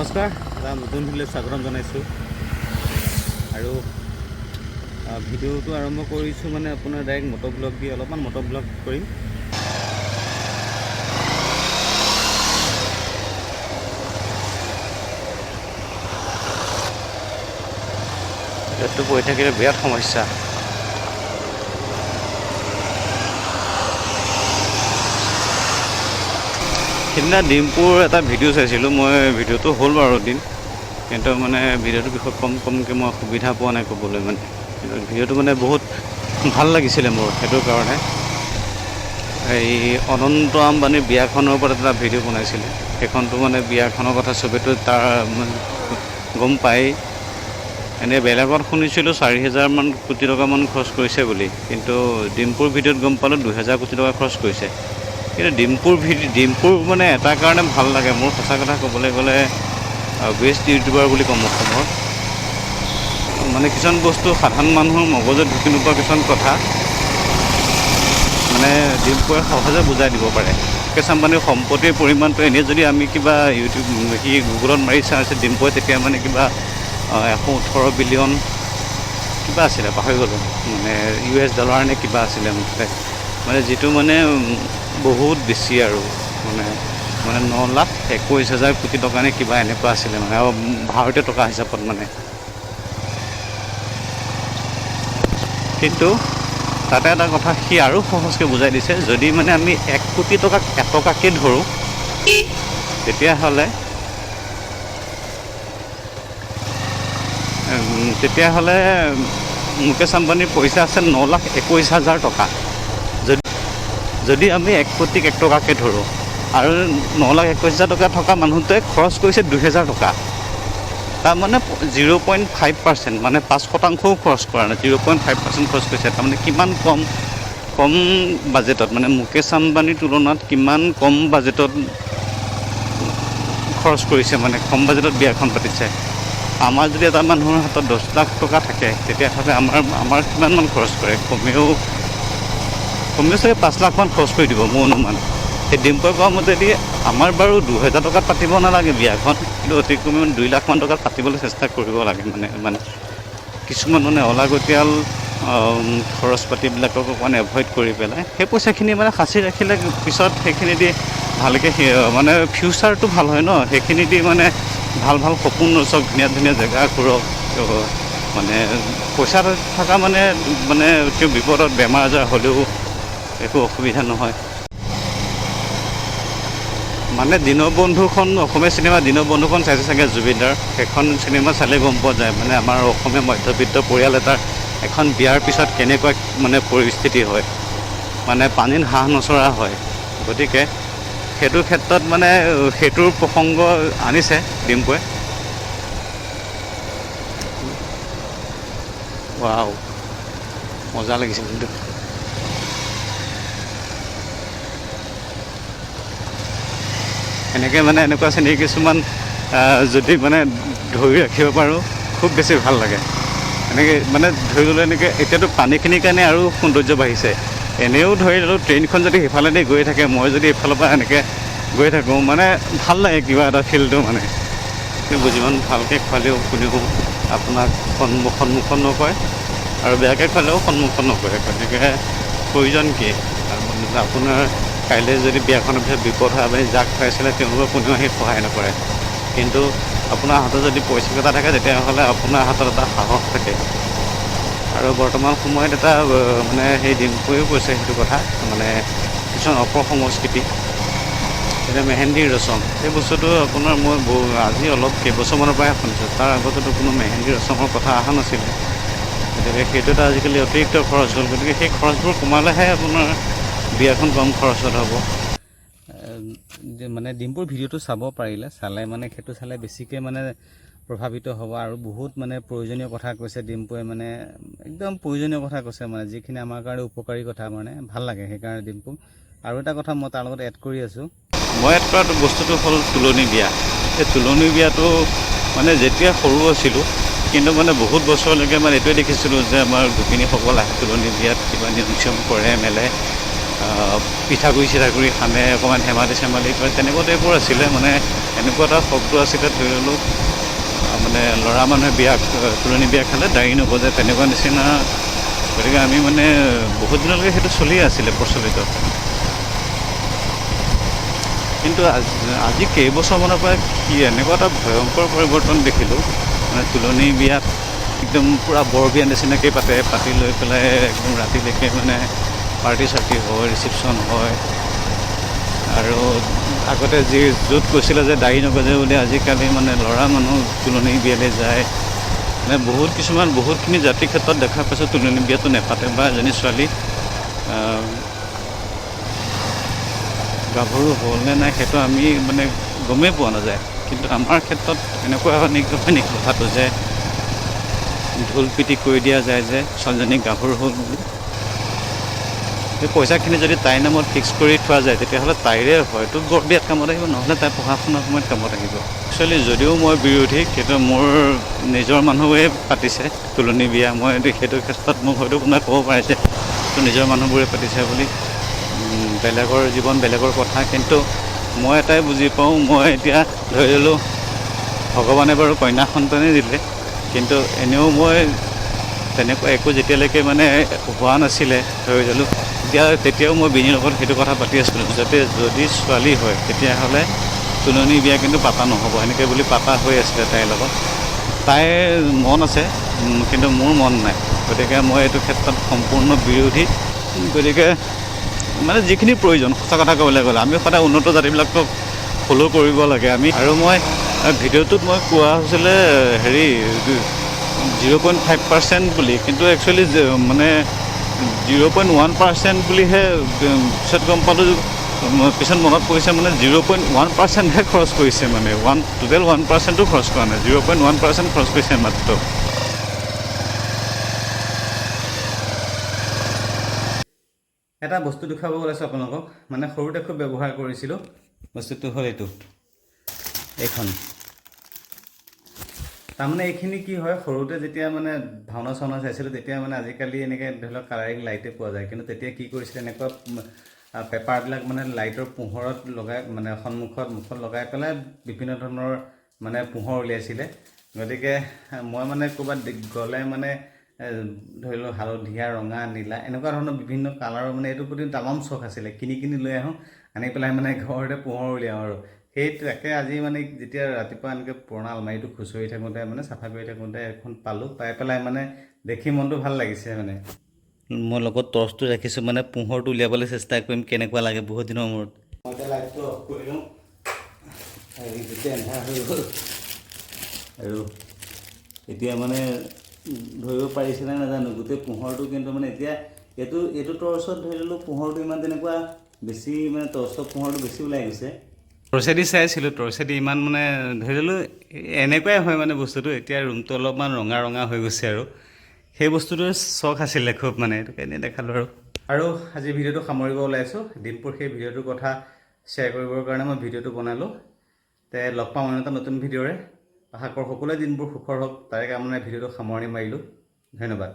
নমস্কাৰ, এটা নতুন ভিডিঅ'ত স্বাগতম জনাইছোঁ। আৰু ভিডিঅ'টো আৰম্ভ কৰিছোঁ মানে আপোনাৰ ডাইৰেক্ট মটৰ ব্লগ দি অলপমান মটৰ ব্লগ কৰিম। ইয়াততো পৰি থাকিলে বিৰাট সমস্যা। সিদিনা ডিম্পুৰ এটা ভিডিঅ' চাইছিলোঁ মই। ভিডিঅ'টো হ'ল বাৰু দিন, কিন্তু মানে ভিডিঅ'টোৰ বিষয়ে কমকৈ মই সুবিধা পোৱা নাই ক'বলৈ। মানে কিন্তু ভিডিঅ'টো মানে বহুত ভাল লাগিছিলে মোৰ, সেইটো কাৰণে। এই অনন্ত আম্বানীৰ বিয়াখনৰ ওপৰত এটা ভিডিঅ' বনাইছিলে। সেইখনটো মানে বিয়াখনৰ কথা চবেতো তাৰ গম পায়েই। এনেই বেলেগত শুনিছিলোঁ 4,000 কোটি টকামান খৰচ কৰিছে বুলি, কিন্তু ডিম্পুৰ ভিডিঅ'ত গম পালোঁ 2,000 কোটি টকা খৰচ কৰিছে। কিন্তু ডিম্পুৰ মানে এটা কাৰণে ভাল লাগে মোৰ, সঁচা কথা ক'বলৈ গ'লে বেষ্ট ইউটিউবাৰ বুলি ক'ম অসমৰ। মানে কিছুমান বস্তু সাধাৰণ মানুহৰ মগজত ঢুকি নোপোৱা কিছুমান কথা মানে ডিম্পুৱে সহজে বুজাই দিব পাৰে। মুকেশ আম্বানীৰ সম্পত্তিৰ পৰিমাণটো এনেই যদি আমি কিবা গুগলত মাৰি চাইছে ডিম্পুৱে, তেতিয়া মানে কিবা 118 বিলিয়ন কিবা আছিলে, পাহৰি গ'লোঁ। মানে US ডলাৰ নে কিবা আছিলে মুঠতে, মানে যিটো মানে বহুত বেছি আৰু মানে 9,21,000 কোটি টকা নে কিবা এনেকুৱা আছিলে মানে, আৰু ভাৰতীয় টকা হিচাপত মানে। কিন্তু তাতে এটা কথা সি আৰু সহজকৈ বুজাই দিছে, যদি মানে আমি 1 কোটি টকাক এটকাকৈ ধৰোঁ, তেতিয়াহ'লে মুকেশ আম্বানীৰ পইচা আছে 9,21,000 টকা। যদি আমি 1 কোটিক 1 টকাকৈ ধৰোঁ, আৰু 9,21,000 টকা থকা মানুহটোৱে খৰচ কৰিছে 2,000 টকা। তাৰমানে 0.5%, মানে 5%ও খৰচ কৰা নাই, 0.5% খৰচ কৰিছে। তাৰমানে কিমান কম বাজেটত, মানে মুকেশ আম্বানীৰ তুলনাত কিমান কম বাজেটত খৰচ কৰিছে, মানে কম বাজেটত বিয়াখন পাতিছে। আমাৰ যদি এটা মানুহৰ হাতত 10 লাখ টকা থাকে, তেতিয়াহ'লে আমাৰ কিমানমান খৰচ কৰে? কমেও চাগে 5 লাখমান খৰচ কৰি দিব মোৰ অনুমান। সেই ডিম্পুৱে কোৱা মতেদি আমাৰ বাৰু 2,000 টকাত পাতিব নালাগে বিয়াখন, কিন্তু অতি কমেও 2 লাখমান টকাত পাতিবলৈ চেষ্টা কৰিব লাগে। মানে কিছুমান মানে অলাগতিয়াল খৰচ পাতিবিলাকক অকণমান এভইড কৰি পেলাই সেই পইচাখিনি মানে সাঁচি ৰাখিলে পিছত সেইখিনি দি ভালকৈ মানে ফিউচাৰটো ভাল হয় ন। সেইখিনি দি মানে ভাল সপোন ৰচক, ধুনীয়া জেগা ঘূৰক। মানে পইচা থকা মানে কিয় বিপদত বেমাৰ আজাৰ হ'লেও একো অসুবিধা নহয়। মানে দীনবন্ধুখন, অসমীয়া চিনেমা দীনবন্ধুখন চাইছে চাগে জুবিনদাৰ। সেইখন চিনেমা চালে গম পোৱা যায় মানে আমাৰ অসমীয়া মধ্যবিত্ত পৰিয়াল এটাৰ এখন বিয়াৰ পিছত কেনেকুৱা মানে পৰিস্থিতি হয়, মানে পানীত হাঁহ নচৰা হয়। গতিকে সেইটো ক্ষেত্ৰত মানে সেইটোৰ প্ৰসংগ আনিছে ডিম্পুৱে। ৱাও, মজা লাগিছিল কিন্তু। এনেকৈ মানে এনেকুৱা চিনেৰী কিছুমান যদি মানে ধৰি ৰাখিব পাৰোঁ, খুব বেছি ভাল লাগে। এনেকৈ মানে ধৰি গ'লে এনেকৈ এতিয়াতো পানীখিনিৰ কাৰণে আৰু সৌন্দৰ্য বাঢ়িছে। এনেও ধৰি ল'লোঁ ট্ৰেইনখন যদি সিফালেদি গৈ থাকে, মই যদি এইফালৰ পৰা এনেকৈ গৈ থাকোঁ, মানে ভাল লাগে কিবা এটা ফিলটো মানে। কিন্তু যিমান ভালকৈ খোৱালেও কোনেও আপোনাক সন্মুখত নকয়, আৰু বেয়াকৈ খোৱালেও সন্মুখত নকৰে। গতিকে প্ৰয়োজন কি? আপোনাৰ কাইলৈ যদি বিয়াখনৰ পিছত বিপদ হয়, আপুনি যাক খুৱাইছিলে তেওঁলোকৰ কোনেও আহি সহায় নকৰে। কিন্তু আপোনাৰ হাতত যদি পইচা কেইটা থাকে, তেতিয়াহ'লে আপোনাৰ হাতত এটা সাহস থাকে। আৰু বৰ্তমান সময়ত এটা মানে সেই ডিম্পুৱেও কৈছে সেইটো কথা, মানে কিছুমান অপসংস্কৃতি, এতিয়া মেহেন্দিৰ ৰচম, সেই বস্তুটো আপোনাৰ মই আজি অলপ কেইবছৰমানৰ পৰাই শুনিছোঁ। তাৰ আগতেতো কোনো মেহেন্দিৰ ৰচমৰ কথা অহা নাছিলে। গতিকে সেইটো এটা আজিকালি অতিৰিক্ত খৰচ হ'ল। গতিকে সেই খৰচবোৰ কমালেহে আপোনাৰ বিয়াখন কম খৰচত হ'ব। মানে ডিম্পুৰ ভিডিঅ'টো চাব পাৰিলে, মানে সেইটো চালে বেছিকৈ মানে প্ৰভাৱিত হ'ব। আৰু বহুত মানে প্ৰয়োজনীয় কথা কৈছে ডিম্পুৱে, মানে একদম প্ৰয়োজনীয় কথা কৈছে, মানে যিখিনি আমাৰ কাৰণে উপকাৰী কথা, মানে ভাল লাগে সেইকাৰণে ডিম্পু। আৰু এটা কথা মই তাৰ লগত এড কৰি আছোঁ, মই এড কৰা বস্তুটো হ'ল তুলনি বিয়া। সেই তুলনি বিয়াটো মানে যেতিয়া সৰু আছিলোঁ, কিন্তু মানে বহুত বছৰলৈকে মানে এইটোৱে দেখিছিলোঁ যে আমাৰ গোপিনীসকল আহে তুলনি বিয়াত, কিবা নিয়ম চিয়ম কৰে মেলে, পিঠাগুড়ি চিঠাগুড়ি সানে, অকণমান ধেমালি চেমালি কৰে, তেনেকুৱা টাইপৰ আছিলে। মানে এনেকুৱা এটা শব্দ আছিলে, ধৰি ল'লোঁ মানে ল'ৰা মানুহে তুলনি বিয়া খালে দাড়ি নগজে, তেনেকুৱা নিচিনা। গতিকে আমি মানে বহুত দিনলৈকে সেইটো চলিয়ে আছিলে প্ৰচলিত। কিন্তু আজি কেইবছৰমানৰ পৰা কি এনেকুৱা এটা ভয়ংকৰ পৰিৱৰ্তন দেখিলোঁ। মানে তুলনি বিয়াত একদম পূৰা বৰ বিয়া নিচিনাকৈ পাতি লৈ পেলাই একদম ৰাতিলৈকে মানে পাৰ্টি চাৰ্টি হয়, ৰিচিপশ্যন হয়। আৰু আগতে য'ত কৈছিলে যে দাড়ি নগজে বুলি, আজিকালি মানে ল'ৰা মানুহ তুলনি বিয়ালৈ যায়। মানে বহুতখিনি জাতিৰ ক্ষেত্ৰত দেখা পাইছোঁ তুলনি বিয়াটো নেপাতে, বা এজনী ছোৱালী গাভৰু হ'ল নে নাই সেইটো আমি মানে গমেই পোৱা নাযায়। কিন্তু আমাৰ ক্ষেত্ৰত এনেকুৱা হয় নেকি কথাটো, যে ঢোল পিটি কৰি দিয়া যায় যে ছোৱালীজনী গাভৰু হ'ল বুলি। সেই পইচাখিনি যদি তাইৰ নামত ফিক্স কৰি থোৱা যায়, তেতিয়াহ'লে তাইৰে হয়তো বৰ বিয়াত কামত আহিব, নহ'লে তাই পঢ়া শুনাৰ সময়ত কামত আহিব। একচুৱেলি যদিও মই বিৰোধী, কিন্তু মোৰ নিজৰ মানুহে পাতিছে তুলনি বিয়া। মই সেইটো ক্ষেত্ৰত মোক হয়তো কোনোবাই ক'ব পাৰে যে নিজৰ মানুহবোৰে পাতিছে বুলি। বেলেগৰ জীৱন বেলেগৰ কথা। কিন্তু মই এটাই বুজি পাওঁ, মই এতিয়া ধৰি ল'লোঁ ভগৱানে বাৰু কন্যা সন্তানেই দিলে, কিন্তু এনেও মই তেনেকুৱা একো যেতিয়ালৈকে মানে হোৱা নাছিলে, ধৰি ল'লোঁ তেতিয়াও মই বিনিৰ লগত সেইটো কথা পাতি আছিলোঁ, যাতে যদি ছোৱালী হয় তেতিয়াহ'লে তুলনি বিয়া কিন্তু পাতা নহ'ব, সেনেকৈ বুলি পাতা হৈ আছিলে তাইৰ লগত। তাইৰ মন আছে, কিন্তু মোৰ মন নাই। গতিকে মই এইটো ক্ষেত্ৰত সম্পূৰ্ণ বিৰোধী। গতিকে মানে যিখিনি প্ৰয়োজন, সঁচা কথা ক'বলৈ গ'লে আমি সদায় উন্নত জাতিবিলাকক ফ'ল' কৰিব লাগে আমি। আৰু মই ভিডিঅ'টোত মই কোৱা হৈছিলে 0.5% বুলি, কিন্তু একচুৱেলি মানে 0.1% বুলিহে পিছত গম পালোঁ। পিছত মনত পৰিছে মানে 0.1%হে খৰচ কৰিছে, মানে টোটেল 1%ও খৰচ কৰা নাই, 0.1% খৰচ কৰিছে মাত্ৰ। এটা বস্তু দেখুৱাব ওলাইছোঁ আপোনালোকক, মানে সৰুতে খুব ব্যৱহাৰ কৰিছিলোঁ। বস্তুটো হ'ল এইখন। তাৰমানে এইখিনি কি হয়, সৰুতে যেতিয়া মানে ভাওনা চাওনা চাইছিলোঁ, তেতিয়া মানে আজিকালি এনেকৈ ধৰি লওক কালাৰিং লাইটে পোৱা যায়, কিন্তু তেতিয়া কি কৰিছিলে, এনেকুৱা পেপাৰবিলাক মানে লাইটৰ পোহৰত লগাই, মানে মুখত লগাই পেলাই বিভিন্ন ধৰণৰ মানে পোহৰ উলিয়াইছিলে। গতিকে মই মানে ক'ৰবাত গ'লে মানে ধৰি লওক হালধীয়া, ৰঙা, নীলা, এনেকুৱা ধৰণৰ বিভিন্ন কালাৰৰ মানে এইটোৰ প্ৰতি তামাম চখ আছিলে। কিনি লৈ আহোঁ, আনি পেলাই মানে ঘৰতে পোহৰ উলিয়াওঁ। আৰু তাকে আজি মানে যেতিয়া ৰাতিপুৱা এনেকৈ পুৰণা আলমাৰিটো খুচৰি থাকোঁতে, মানে চাফা কৰি থাকোঁতে এখন পাই পেলাই মানে দেখি মনটো ভাল লাগিছে। মানে মই লগত টৰ্চটো ৰাখিছোঁ, মানে পোহৰটো উলিয়াবলৈ চেষ্টা কৰিম কেনেকুৱা লাগে বহুত দিনৰ মূৰত। মই এতিয়া লাইটটো অফ কৰি লওঁ, যেতিয়া এন্ধাৰ হৈ গ'ল। আৰু এতিয়া মানে ধৰিব পাৰিছেনে নাজানো, গোটেই পোহৰটো কিন্তু মানে এতিয়া এইটো টৰ্চত ধৰি ল'লোঁ পোহৰটো ইমান তেনেকুৱা বেছি, মানে টৰ্চৰ পোহৰটো বেছি ওলাই গৈছে। টৰ্চেদি চাইছিলোঁ, টৰ্চেদি ইমান মানে ধৰি ল'লোঁ এনেকুৱাই হয় মানে বস্তুটো। এতিয়া ৰুমটো অলপমান ৰঙা হৈ গৈছে, আৰু সেই বস্তুটোৰ চখ আছিলে খুব, মানে এইটো এনেই দেখালোঁ। আৰু আজি ভিডিঅ'টো সামৰিব ওলাইছোঁ। ডিম্পুৰ সেই ভিডিঅ'টোৰ কথা শ্বেয়াৰ কৰিবৰ কাৰণে মই ভিডিঅ'টো বনালোঁ। লগ পাম অন্য এটা নতুন ভিডিঅ'ৰে। আশা কৰোঁ সকলোৱে দিনবোৰ সুখৰ হওক, তাৰে কামনাৰে ভিডিঅ'টো সামৰণি মাৰিলোঁ। ধন্যবাদ।